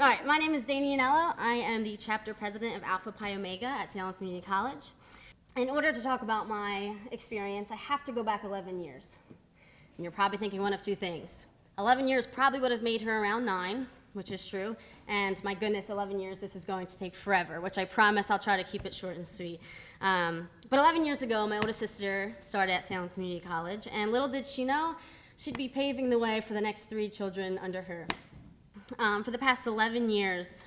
All right, my name is Yangello. I am the chapter president of Alpha Pi Omega at Salem Community College. In order to talk about my experience, I have to go back 11 years. And you're probably thinking one of two things. 11 years probably would have made her around 9, which is true. And my goodness, 11 years, this is going to take forever, which I promise I'll try to keep it short and sweet. But 11 years ago, my oldest sister started at Salem Community College, and little did she know, she'd be paving the way for the next 3 children under her. For the past 11 years,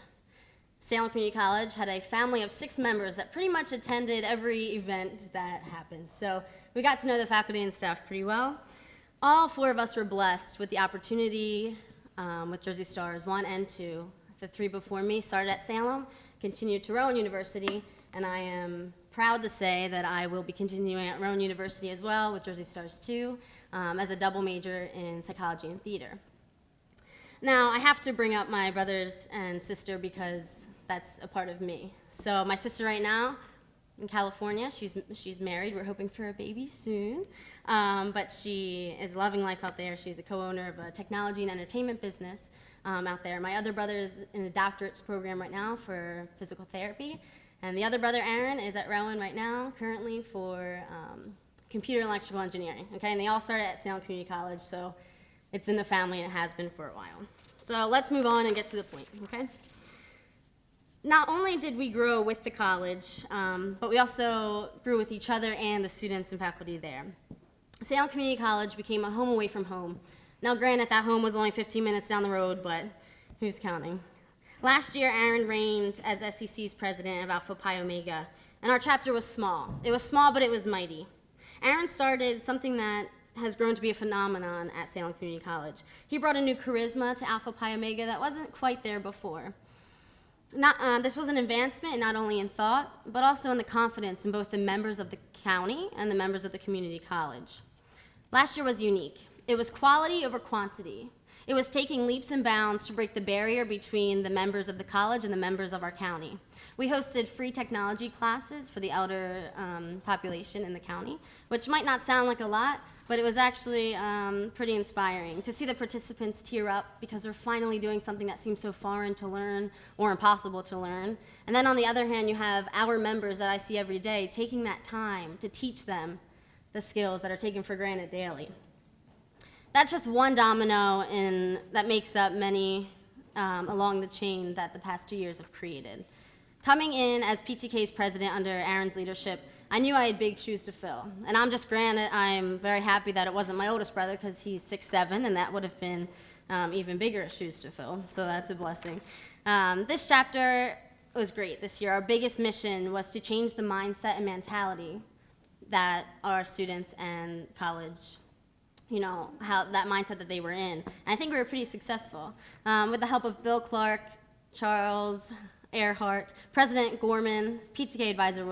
Salem Community College had a family of 6 members that pretty much attended every event that happened. So we got to know the faculty and staff pretty well. All 4 of us were blessed with the opportunity with Jersey Stars 1 and 2. The 3 before me started at Salem, continued to Rowan University, and I am proud to say that I will be continuing at Rowan University as well with Jersey Stars 2 as a double major in psychology and theater. Now, I have to bring up my brothers and sister because that's a part of me. So my sister right now in California, she's married. We're hoping for a baby soon. But she is loving life out there. She's a co-owner of a technology and entertainment business out there. My other brother is in a doctorate's program right now for physical therapy. And the other brother, Aaron, is at Rowan right now currently for computer and electrical engineering. Okay, and they all started at Salem Community College, so it's in the family and it has been for a while. So let's move on and get to the point, okay? Not only did we grow with the college, but we also grew with each other and the students and faculty there. Salem Community College became a home away from home. Now granted, that home was only 15 minutes down the road, but who's counting? Last year, Aaron reigned as SEC's president of Alpha Pi Omega, and our chapter was small. It was small, but it was mighty. Aaron started something that has grown to be a phenomenon at Salem Community College. He brought a new charisma to Alpha Pi Omega that wasn't quite there before. This was an advancement not only in thought, but also in the confidence in both the members of the county and the members of the community college. Last year was unique. It was quality over quantity. It was taking leaps and bounds to break the barrier between the members of the college and the members of our county. We hosted free technology classes for the elder population in the county, which might not sound like a lot, but it was actually pretty inspiring to see the participants tear up because they're finally doing something that seems so foreign to learn or impossible to learn. And then on the other hand, you have our members that I see every day taking that time to teach them the skills that are taken for granted daily. That's just one domino that makes up many along the chain that the past 2 years have created. Coming in as PTK's president under Aaron's leadership, I knew I had big shoes to fill. And I'm very happy that it wasn't my oldest brother because he's 6'7", and that would have been even bigger shoes to fill, so that's a blessing. This chapter was great this year. Our biggest mission was to change the mindset and mentality that our students and college, how that mindset that they were in. And I think we were pretty successful. With the help of Bill Clark, Charles Earhart, President Gorman, PTK Advisor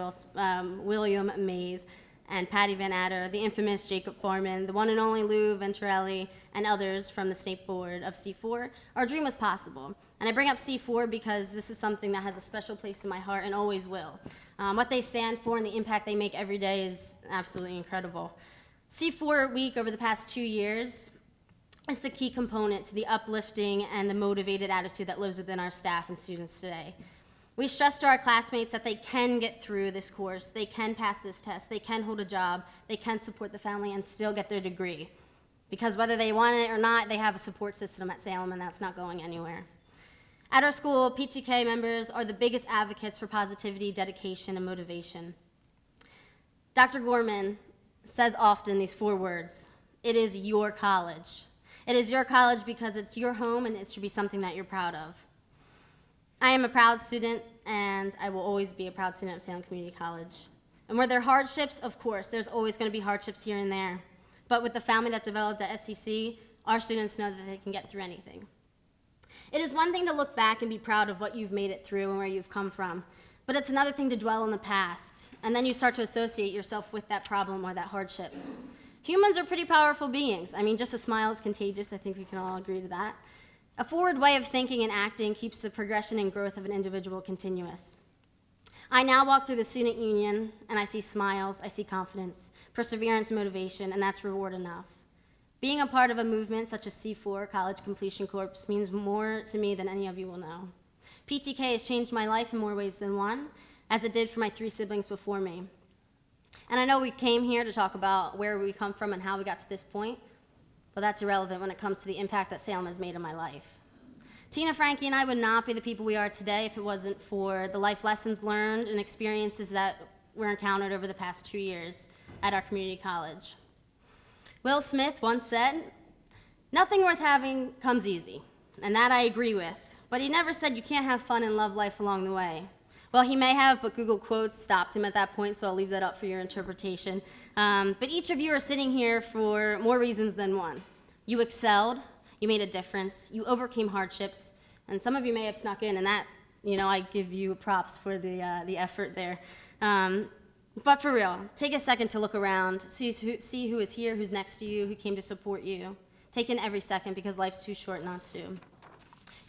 William Mays, and Patty Van Adder, the infamous Jacob Foreman, the one and only Lou Venturelli, and others from the State Board of C4, our dream was possible. And I bring up C4 because this is something that has a special place in my heart and always will. What they stand for and the impact they make every day is absolutely incredible. C4 Week over the past 2 years is the key component to the uplifting and the motivated attitude that lives within our staff and students today. We stress to our classmates that they can get through this course, they can pass this test, they can hold a job, they can support the family and still get their degree. Because whether they want it or not, they have a support system at Salem and that's not going anywhere. At our school, PTK members are the biggest advocates for positivity, dedication, and motivation. Dr. Gorman says often these 4 words: it is your college. It is your college because it's your home and it should be something that you're proud of. I am a proud student and I will always be a proud student of Salem Community College. And were there hardships? Of course, there's always going to be hardships here and there. But with the family that developed at SEC, our students know that they can get through anything. It is one thing to look back and be proud of what you've made it through and where you've come from, but it's another thing to dwell in the past, and then you start to associate yourself with that problem or that hardship. Humans are pretty powerful beings. I mean, just a smile is contagious. I think we can all agree to that. A forward way of thinking and acting keeps the progression and growth of an individual continuous. I now walk through the student union, and I see smiles, I see confidence, perseverance, motivation, and that's reward enough. Being a part of a movement such as C4, College Completion Corps, means more to me than any of you will know. PTK has changed my life in more ways than one, as it did for my 3 siblings before me. And I know we came here to talk about where we come from and how we got to this point, but that's irrelevant when it comes to the impact that Salem has made in my life. Tina, Frankie, and I would not be the people we are today if it wasn't for the life lessons learned and experiences that were encountered over the past 2 years at our community college. Will Smith once said, "Nothing worth having comes easy," and that I agree with, but he never said you can't have fun and love life along the way. Well, he may have, but Google quotes stopped him at that point, so I'll leave that up for your interpretation. But each of you are sitting here for more reasons than one. You excelled, you made a difference, you overcame hardships, and some of you may have snuck in, and that, I give you props for the effort there. But for real, take a second to look around, see who is here, who's next to you, who came to support you. Take in every second because life's too short not to.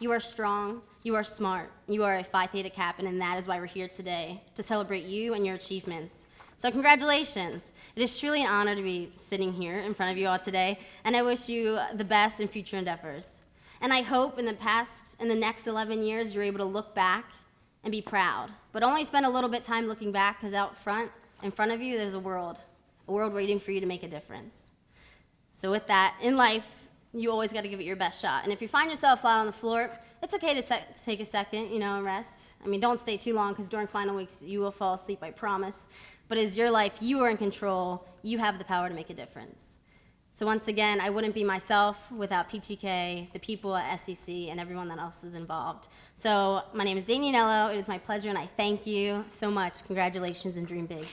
You are strong, you are smart, you are a Phi Theta Kappa, and that is why we're here today, to celebrate you and your achievements. So congratulations. It is truly an honor to be sitting here in front of you all today, and I wish you the best in future endeavors. And I hope in the next 11 years, you're able to look back and be proud, but only spend a little bit time looking back, because out front, in front of you, there's a world waiting for you to make a difference. So with that, in life, you always got to give it your best shot. And if you find yourself flat on the floor, it's okay to take a second, and rest. Don't stay too long, because during final weeks, you will fall asleep, I promise. But as your life, you are in control. You have the power to make a difference. So once again, I wouldn't be myself without PTK, the people at SEC, and everyone that else is involved. So my name is Yangello. It is my pleasure, and I thank you so much. Congratulations, and dream big.